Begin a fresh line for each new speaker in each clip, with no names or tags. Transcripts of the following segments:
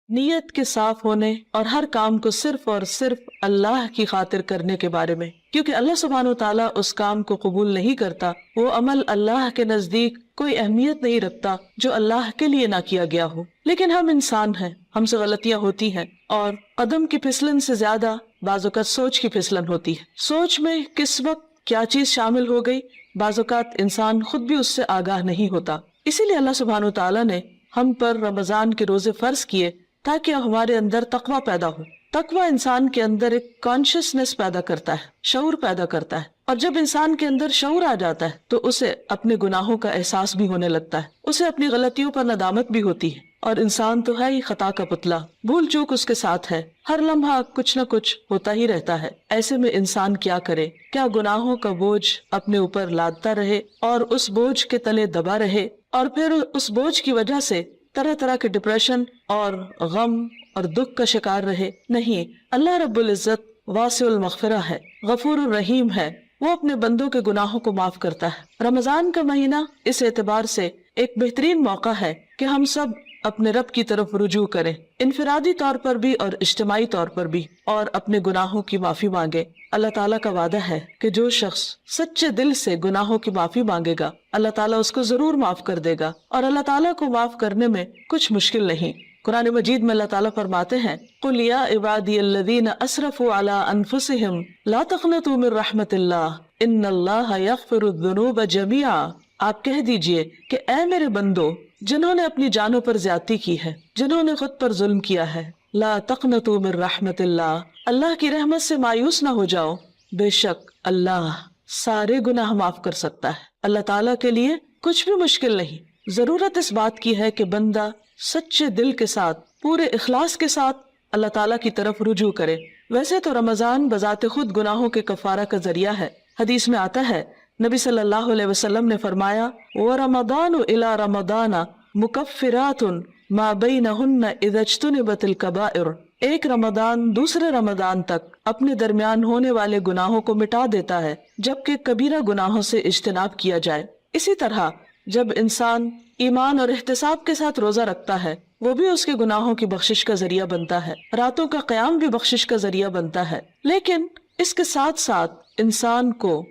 نیت کے صاف ہونے اور ہر کام کو صرف اور صرف اللہ کی خاطر کرنے کے بارے میں، کیونکہ اللہ سبحانہ و تعالیٰ اس کام کو قبول نہیں کرتا، وہ عمل اللہ کے نزدیک کوئی اہمیت نہیں رکھتا جو اللہ کے لیے نہ کیا گیا ہو۔ لیکن ہم انسان ہیں، ہم سے غلطیاں ہوتی ہیں، اور قدم کی پھسلن سے زیادہ بعض اوقات سوچ کی پھسلن ہوتی ہے۔ سوچ میں کس وقت کیا چیز شامل ہو گئی، بعض اوقات انسان خود بھی اس سے آگاہ نہیں ہوتا۔ اسی لیے اللہ سبحانہ و تعالیٰ نے ہم پر رمضان کے روزے فرض کیے تاکہ ہمارے اندر تقویٰ پیدا ہو۔ تقویٰ انسان کے اندر ایک کانشیسنس پیدا کرتا ہے، شعور پیدا کرتا ہے، اور جب انسان کے اندر شعور آ جاتا ہے تو اسے اپنے گناہوں کا احساس بھی ہونے لگتا ہے، اسے اپنی غلطیوں پر ندامت بھی ہوتی ہے، اور انسان تو ہے ہی خطا کا پتلا، بھول چوک اس کے ساتھ ہے، ہر لمحہ کچھ نہ کچھ ہوتا ہی رہتا ہے۔ ایسے میں انسان کیا کرے؟ کیا گناہوں کا بوجھ اپنے اوپر لادتا رہے اور اس بوجھ کے تلے دبا رہے، اور پھر اس بوجھ کی وجہ سے طرح طرح کے ڈپریشن اور غم اور دکھ کا شکار رہے؟ نہیں، اللہ رب العزت واسع المغفرہ ہے، غفور الرحیم ہے، وہ اپنے بندوں کے گناہوں کو معاف کرتا ہے۔ رمضان کا مہینہ اس اعتبار سے ایک بہترین موقع ہے کہ ہم سب اپنے رب کی طرف رجوع کریں، انفرادی طور پر بھی اور اجتماعی طور پر بھی، اور اپنے گناہوں کی معافی مانگے۔ اللہ تعالیٰ کا وعدہ ہے کہ جو شخص سچے دل سے گناہوں کی معافی مانگے گا، اللہ تعالیٰ اس کو ضرور معاف کر دے گا، اور اللہ تعالیٰ کو معاف کرنے میں کچھ مشکل نہیں۔ قرآن مجید میں اللہ تعالیٰ فرماتے ہیں، قُلْ يَا عِبَادِيَ الَّذِينَ أَسْرَفُوا عَلَىٰ أَنفُسِهِمْ لَا تَقْنَطُوا مِن رَحْمَةِ اللَّهِ إِنَّ اللَّهَ يَغْفِرُ الذُّنُوبَ جَمِيعًا۔ آپ کہہ دیجئے کہ اے میرے بندو، جنہوں نے اپنی جانوں پر زیادتی کی ہے، جنہوں نے خود پر ظلم کیا ہے، لا تقنطوا من رحمت اللہ، اللہ کی رحمت سے مایوس نہ ہو جاؤ، بے شک اللہ سارے گناہ معاف کر سکتا ہے۔ اللہ تعالیٰ کے لیے کچھ بھی مشکل نہیں۔ ضرورت اس بات کی ہے کہ بندہ سچے دل کے ساتھ، پورے اخلاص کے ساتھ اللہ تعالیٰ کی طرف رجوع کرے۔ ویسے تو رمضان بذات خود گناہوں کے کفارہ کا ذریعہ ہے۔ حدیث میں آتا ہے، نبی صلی اللہ علیہ وسلم نے فرمایا، وَرَمَضَانُ إِلَى رَمَضَانَ مُكَفِّرَاتٌ مَا بَيْنَهُنَّ إِذَا اجْتُنِبَتِ الْكَبَائِرُ۔ ایک رمضان دوسرے رمضان تک اپنے درمیان ہونے والے گناہوں کو مٹا دیتا ہے جبکہ کبیرہ گناہوں سے اجتناب کیا جائے۔ اسی طرح جب انسان ایمان اور احتساب کے ساتھ روزہ رکھتا ہے، وہ بھی اس کے گناہوں کی بخشش کا ذریعہ بنتا ہے، راتوں کا قیام بھی بخشش کا ذریعہ بنتا ہے۔ لیکن اس کے ساتھ ساتھ انسان کو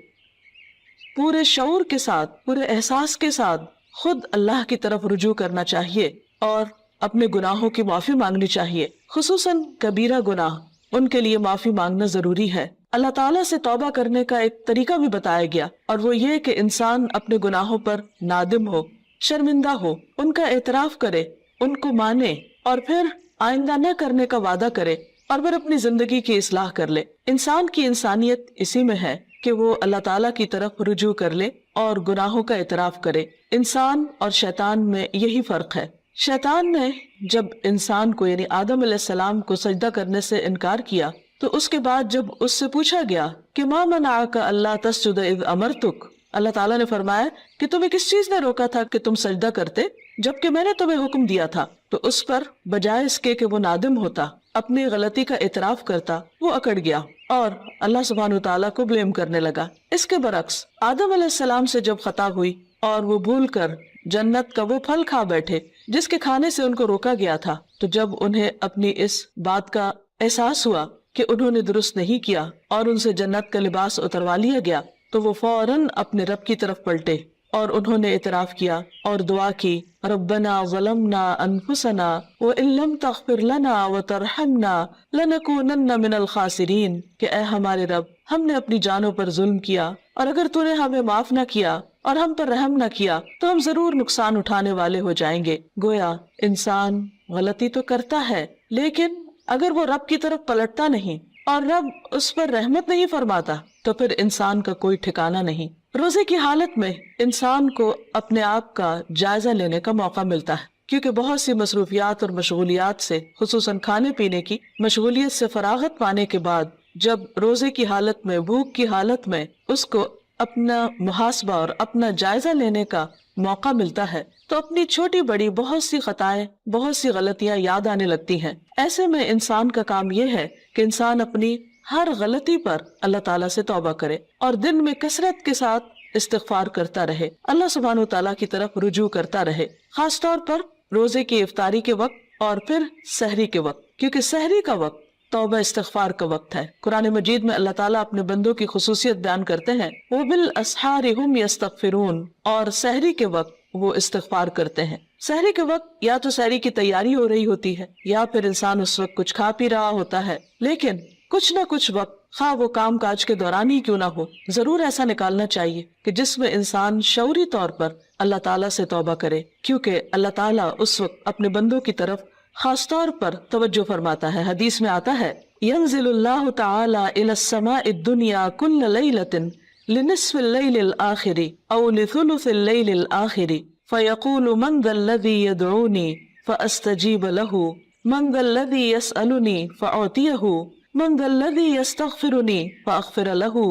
پورے شعور کے ساتھ، پورے احساس کے ساتھ خود اللہ کی طرف رجوع کرنا چاہیے اور اپنے گناہوں کی معافی مانگنی چاہیے، خصوصاً کبیرہ گناہ، ان کے لیے معافی مانگنا ضروری ہے۔ اللہ تعالیٰ سے توبہ کرنے کا ایک طریقہ بھی بتایا گیا، اور وہ یہ کہ انسان اپنے گناہوں پر نادم ہو، شرمندہ ہو، ان کا اعتراف کرے، ان کو مانے، اور پھر آئندہ نہ کرنے کا وعدہ کرے، اور پھر اپنی زندگی کی اصلاح کر لے۔ انسان کی انسانیت اسی میں ہے کہ وہ اللہ تعالیٰ کی طرف رجوع کر لے اور گناہوں کا اعتراف کرے۔ انسان اور شیطان میں یہی فرق ہے۔ شیطان نے جب انسان کو یعنی آدم علیہ السلام کو سجدہ کرنے سے انکار کیا تو اس کے بعد جب اس سے پوچھا گیا کہ ما منعک الا تسجد اذ امرتک، اللہ تعالیٰ نے فرمایا کہ تمہیں کس چیز نے روکا تھا کہ تم سجدہ کرتے جبکہ میں نے تمہیں حکم دیا تھا، تو اس پر بجائے اس کے کہ وہ نادم ہوتا، اپنی غلطی کا اعتراف کرتا، وہ اکڑ گیا اور اللہ سبحانہ و تعالیٰ کو بلیم کرنے لگا۔ اس کے برعکس آدم علیہ السلام سے جب خطا ہوئی اور وہ بھول کر جنت کا وہ پھل کھا بیٹھے جس کے کھانے سے ان کو روکا گیا تھا، تو جب انہیں اپنی اس بات کا احساس ہوا کہ انہوں نے درست نہیں کیا اور ان سے جنت کا لباس اتروا لیا گیا، تو وہ فوراً اپنے رب کی طرف پلٹے اور انہوں نے اعتراف کیا اور دعا کی، ربنا ظلمنا انفسنا وان لم تغفر لنا وترحمنا لنکونن من الخاسرین، کہ اے ہمارے رب، ہم نے اپنی جانوں پر ظلم کیا اور اگر تو نے ہمیں معاف نہ کیا اور ہم پر رحم نہ کیا تو ہم ضرور نقصان اٹھانے والے ہو جائیں گے۔ گویا انسان غلطی تو کرتا ہے، لیکن اگر وہ رب کی طرف پلٹتا نہیں اور رب اس پر رحمت نہیں فرماتا تو پھر انسان کا کوئی ٹھکانہ نہیں۔ روزے کی حالت میں انسان کو اپنے آپ کا جائزہ لینے کا موقع ملتا ہے، کیونکہ بہت سی مصروفیات اور مشغولیات سے، خصوصاً کھانے پینے کی مشغولیت سے فراغت پانے کے بعد جب روزے کی حالت میں، بھوک کی حالت میں اس کو اپنا محاسبہ اور اپنا جائزہ لینے کا موقع ملتا ہے تو اپنی چھوٹی بڑی بہت سی خطائیں، بہت سی غلطیاں یاد آنے لگتی ہیں۔ ایسے میں انسان کا کام یہ ہے کہ انسان اپنی ہر غلطی پر اللہ تعالیٰ سے توبہ کرے اور دن میں کثرت کے ساتھ استغفار کرتا رہے، اللہ سبحانہ و تعالیٰ کی طرف رجوع کرتا رہے۔ خاص طور پر روزے کی افطاری کے وقت اور پھر سحری کے وقت، کیونکہ سحری کا وقت توبہ استغفار کا وقت ہے۔ قرآن مجید میں اللہ تعالیٰ اپنے بندوں کی خصوصیت بیان کرتے ہیں، وَبِالْأَسْحَارِ هُمْ يَسْتَغْفِرُونَ، اور سحری کے وقت وہ استغفار کرتے ہیں۔ سحری کے وقت یا تو سحری کی تیاری ہو رہی ہوتی ہے یا پھر انسان اس وقت کچھ کھا پی رہا ہوتا ہے، لیکن کچھ نہ کچھ وقت، خواہ وہ کام کاج کے دوران ہی کیوں نہ ہو، ضرور ایسا نکالنا چاہیے کہ جس میں انسان شعوری طور پر اللہ تعالیٰ سے توبہ کرے، کیونکہ اللہ تعالیٰ اس وقت اپنے بندوں کی طرف خاص طور پر توجہ فرماتا ہے۔ حدیث میں آتا ہے، ينزل اللہ تعالی الى السماء الدنیا كل ليلة لنصف الليل الآخر او لثلث الليل الآخر فيقول من ذا الذي يدعوني فأستجيب له من ذا الذي يسألني فأعطيه من ذا الذي يستغفرني فأغفر له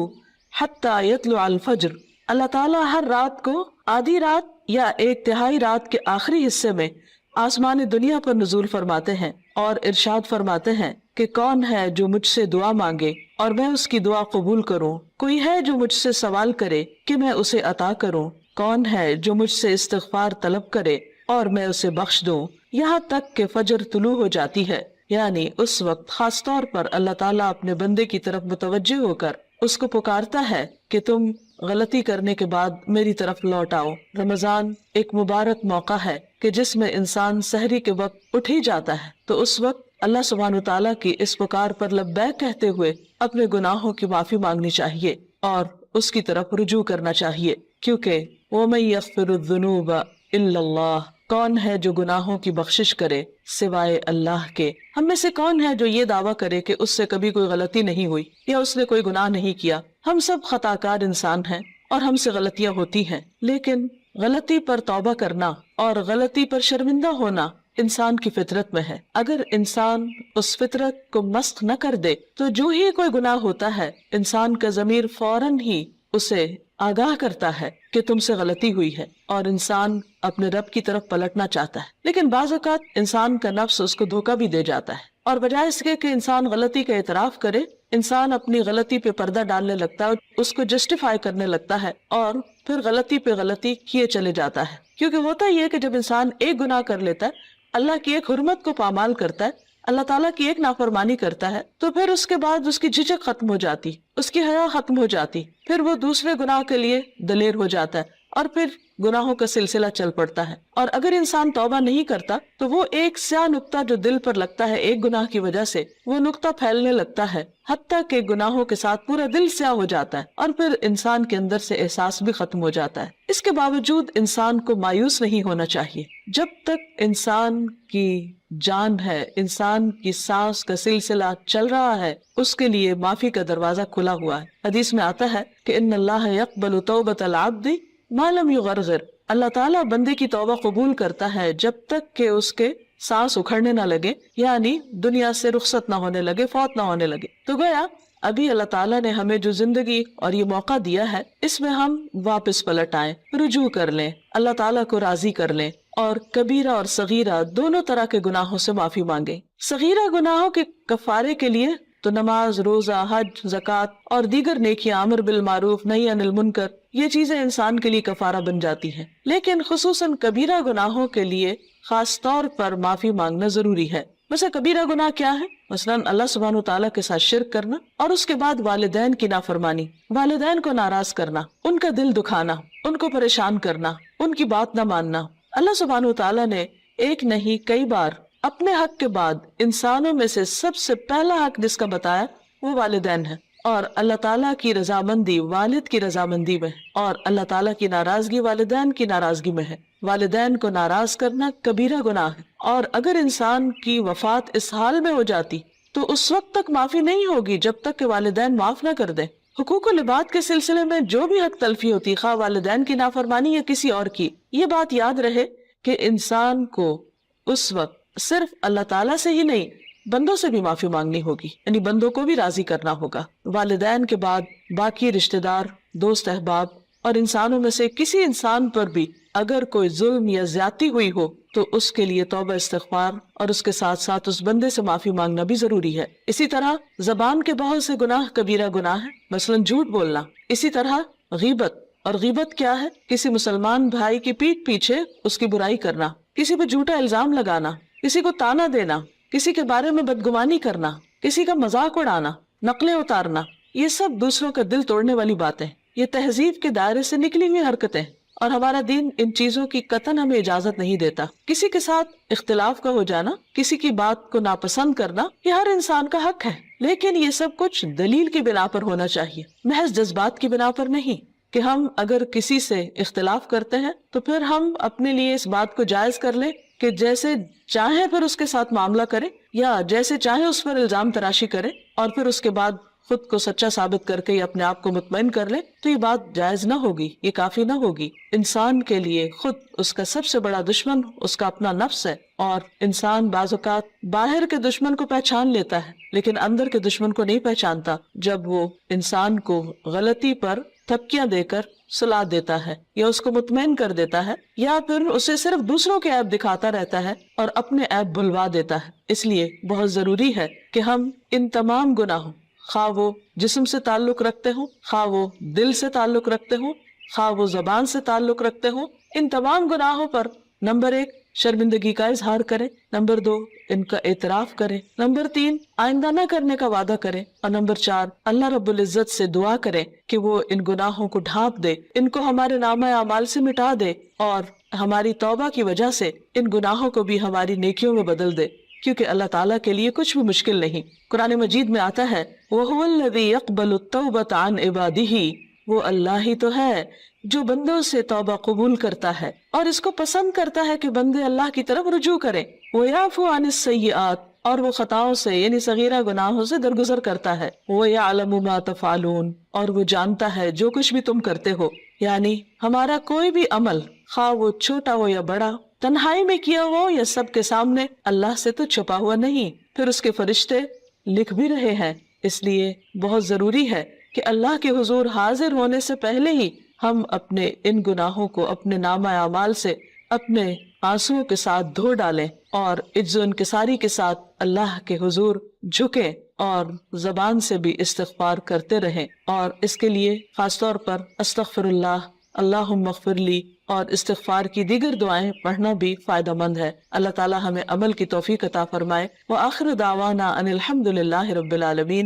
حتى يطلع الفجر۔ اللہ تعالیٰ ہر رات کو آدھی رات یا ایک تہائی رات کے آخری حصے میں آسمان دنیا پر نزول فرماتے ہیں اور ارشاد فرماتے ہیں کہ کون ہے جو مجھ سے دعا مانگے اور میں اس کی دعا قبول کروں، کوئی ہے جو مجھ سے سوال کرے کہ میں اسے عطا کروں، کون ہے جو مجھ سے استغفار طلب کرے اور میں اسے بخش دوں، یہاں تک کہ فجر طلوع ہو جاتی ہے۔ یعنی اس وقت خاص طور پر اللہ تعالیٰ اپنے بندے کی طرف متوجہ ہو کر اس کو پکارتا ہے کہ تم غلطی کرنے کے بعد میری طرف لوٹ آؤ۔ رمضان ایک مبارک موقع ہے کہ جس میں انسان سحری کے وقت اٹھ ہی جاتا ہے، تو اس وقت اللہ سبحانہ تعالیٰ کی اس پکار پر لبیک کہتے ہوئے اپنے گناہوں کی معافی مانگنی چاہیے اور اس کی طرف رجوع کرنا چاہیے، کیونکہ وَمَن يَغْفِرُ الذُّنُوبَ إِلَّا اللَّهُ، کون ہے جو گناہوں کی بخشش کرے سوائے اللہ کے۔ ہم میں سے کون ہے جو یہ دعویٰ کرے کہ اس سے کبھی کوئی غلطی نہیں ہوئی یا اس نے کوئی گناہ نہیں کیا؟ ہم سب خطا کار انسان ہیں اور ہم سے غلطیاں ہوتی ہیں، لیکن غلطی پر توبہ کرنا اور غلطی پر شرمندہ ہونا انسان کی فطرت میں ہے۔ اگر انسان اس فطرت کو مسخ نہ کر دے تو جو ہی کوئی گناہ ہوتا ہے، انسان کا ضمیر فوراً ہی اسے آگاہ کرتا ہے کہ تم سے غلطی ہوئی ہے اور انسان اپنے رب کی طرف پلٹنا چاہتا ہے۔ لیکن بعض اوقات انسان کا نفس اس کو دھوکہ بھی دے جاتا ہے، اور بجائے اس کے کہ انسان غلطی کا اعتراف کرے، انسان اپنی غلطی پہ پردہ ڈالنے لگتا ہے، اس کو جسٹیفائی کرنے لگتا ہے اور پھر غلطی پہ غلطی کیے چلے جاتا ہے۔ کیونکہ ہوتا یہ ہے کہ جب انسان ایک گناہ کر لیتا ہے، اللہ کی ایک حرمت کو پامال کرتا ہے، اللہ تعالیٰ کی ایک نافرمانی کرتا ہے، تو پھر اس کے بعد اس کی جھجک ختم ہو جاتی، اس کی حیا ختم ہو جاتی، پھر وہ دوسرے گناہ کے لیے دلیر ہو جاتا ہے اور پھر گناہوں کا سلسلہ چل پڑتا ہے۔ اور اگر انسان توبہ نہیں کرتا تو وہ ایک سیاہ نقطہ جو دل پر لگتا ہے ایک گناہ کی وجہ سے، وہ نقطہ پھیلنے لگتا ہے حتیٰ کہ گناہوں کے ساتھ پورا دل سیاہ ہو جاتا ہے اور پھر انسان کے اندر سے احساس بھی ختم ہو جاتا ہے۔ اس کے باوجود انسان کو مایوس نہیں ہونا چاہیے۔ جب تک انسان کی جان ہے، انسان کی سانس کا سلسلہ چل رہا ہے، اس کے لیے معافی کا دروازہ کھلا ہوا ہے۔ حدیث میں آتا ہے کہ ان اللہ یقبل توبۃ العبد ما لم یغرغر، اللہ تعالیٰ بندے کی توبہ قبول کرتا ہے جب تک کہ اس کے سانس اکھڑنے نہ لگے، یعنی دنیا سے رخصت نہ ہونے لگے، فوت نہ ہونے لگے۔ تو گویا ابھی اللہ تعالیٰ نے ہمیں جو زندگی اور یہ موقع دیا ہے، اس میں ہم واپس پلٹ آئیں، رجوع کر لیں، اللہ تعالیٰ کو راضی کر لیں اور کبیرہ اور صغیرہ دونوں طرح کے گناہوں سے معافی مانگیں۔ صغیرہ گناہوں کے کفارے کے لیے تو نماز، روزہ، حج، زکوٰۃ اور دیگر نیکیاں، امر بالمعروف، نہی عن المنکر، یہ چیزیں انسان کے لیے کفارہ بن جاتی ہیں۔ لیکن خصوصاً کبیرہ گناہوں کے لیے خاص طور پر معافی مانگنا ضروری ہے۔ مثلا کبیرہ گناہ کیا ہے؟ مثلاً اللہ سبحانہ تعالیٰ کے ساتھ شرک کرنا اور اس کے بعد والدین کی نافرمانی، والدین کو ناراض کرنا، ان کا دل دکھانا، ان کو پریشان کرنا، ان کی بات نہ ماننا۔ اللہ سبحانہ تعالیٰ نے ایک نہیں کئی بار اپنے حق کے بعد انسانوں میں سے سب سے پہلا حق جس کا بتایا وہ والدین ہے، اور اللہ تعالیٰ کی رضامندی والد کی رضامندی میں ہے اور اللہ تعالیٰ کی ناراضگی والدین کی ناراضگی میں ہے۔ والدین کو ناراض کرنا کبیرہ گناہ ہے، اور اگر انسان کی وفات اس حال میں ہو جاتی تو اس وقت تک معافی نہیں ہوگی جب تک کہ والدین معاف نہ کر دیں۔ حقوق و لباد کے سلسلے میں جو بھی حق تلفی ہوتی، خواہ والدین کی نافرمانی یا کسی اور کی، یہ بات یاد رہے کہ انسان کو اس وقت صرف اللہ تعالیٰ سے ہی نہیں، بندوں سے بھی معافی مانگنی ہوگی، یعنی بندوں کو بھی راضی کرنا ہوگا۔ والدین کے بعد باقی رشتہ دار، دوست احباب اور انسانوں میں سے کسی انسان پر بھی اگر کوئی ظلم یا زیادتی ہوئی ہو تو اس کے لیے توبہ استغفار اور اس کے ساتھ ساتھ اس بندے سے معافی مانگنا بھی ضروری ہے۔ اسی طرح زبان کے بہت سے گناہ کبیرہ گناہ ہیں، مثلا جھوٹ بولنا۔ اسی طرح غیبت، اور غیبت کیا ہے؟ کسی مسلمان بھائی کی پیٹھ پیچھے اس کی برائی کرنا، کسی پہ جھوٹا الزام لگانا، کسی کو تانا دینا، کسی کے بارے میں بدگمانی کرنا، کسی کا مذاق اڑانا، نقلیں اتارنا، یہ سب دوسروں کا دل توڑنے والی باتیں، یہ تہذیب کے دائرے سے نکلی ہوئی حرکتیں، اور ہمارا دین ان چیزوں کی قطعاً ہمیں اجازت نہیں دیتا۔ کسی کے ساتھ اختلاف کا ہو جانا، کسی کی بات کو ناپسند کرنا، یہ ہر انسان کا حق ہے، لیکن یہ سب کچھ دلیل کی بنا پر ہونا چاہیے، محض جذبات کی بنا پر نہیں، کہ ہم اگر کسی سے اختلاف کرتے ہیں تو پھر ہم اپنے لیے اس بات کو جائز کر لیں کہ جیسے چاہیں پھر اس کے ساتھ معاملہ کریں، یا جیسے چاہیں اس پر الزام تراشی کریں، اور پھر اس کے بعد خود کو سچا ثابت کر کے یا اپنے آپ کو مطمئن کر لیں، تو یہ بات جائز نہ ہوگی، یہ کافی نہ ہوگی۔ انسان کے لیے خود اس کا سب سے بڑا دشمن اس کا اپنا نفس ہے، اور انسان بعض اوقات باہر کے دشمن کو پہچان لیتا ہے لیکن اندر کے دشمن کو نہیں پہچانتا، جب وہ انسان کو غلطی پر تھپکیاں دے کر سلا دیتا ہے، یا اس کو مطمئن کر دیتا ہے، یا پھر اسے صرف دوسروں کے عیب دکھاتا رہتا ہے اور اپنے عیب بھلوا دیتا ہے۔ اس لیے بہت ضروری ہے کہ ہم ان تمام گناہوں، خواہ وہ جسم سے تعلق رکھتے ہوں، خواہ وہ دل سے تعلق رکھتے ہوں، خواہ وہ زبان سے تعلق رکھتے ہوں، ان تمام گناہوں پر نمبر 1 شرمندگی کا اظہار کریں، نمبر 2 ان کا اعتراف کریں، نمبر 3 آئندہ نہ کرنے کا وعدہ کریں، اور نمبر 4 اللہ رب العزت سے دعا کریں کہ وہ ان گناہوں کو ڈھانپ دے، ان کو ہمارے نامہ اعمال سے مٹا دے، اور ہماری توبہ کی وجہ سے ان گناہوں کو بھی ہماری نیکیوں میں بدل دے، کیونکہ اللہ تعالیٰ کے لیے کچھ بھی مشکل نہیں۔ قرآن مجید میں آتا ہے وَهُوَ الَّذِي يَقْبَلُ التَّوْبَةَ عَنْ عِبَادِهِ، وہ اللہ ہی تو ہے جو بندوں سے توبہ قبول کرتا ہے اور اس کو پسند کرتا ہے کہ بندے اللہ کی طرف رجوع کریں۔ وَيَعْفُو عَنِ السَّيِّئَاتِ، اور وہ خطاؤں سے یعنی صغیرہ گناہوں سے درگزر کرتا ہے۔ وَيَعْلَمُ مَا تَفْعَلُونَ، اور وہ جانتا ہے جو کچھ بھی تم کرتے ہو، یعنی ہمارا کوئی بھی عمل خواہ وہ چھوٹا ہو یا بڑا، تنہائی میں کیا ہو یا سب کے سامنے، اللہ سے تو چھپا ہوا نہیں، پھر اس کے فرشتے لکھ بھی رہے ہیں۔ اس لیے بہت ضروری ہے کہ اللہ کے حضور حاضر ہونے سے پہلے ہی ہم اپنے ان گناہوں کو اپنے نامہ اعمال سے اپنے آنسوؤں کے ساتھ دھو ڈالیں، اور عجز و انکساری کے ساتھ اللہ کے حضور جھکیں، اور زبان سے بھی استغفار کرتے رہیں، اور اس کے لیے خاص طور پر استغفر اللہ، اللہم اغفر لی اور استغفار کی دیگر دعائیں پڑھنا بھی فائدہ مند ہے۔ اللہ تعالی ہمیں عمل کی توفیق عطا فرمائے۔ وآخر دعوانا ان الحمد للہ رب العالمین۔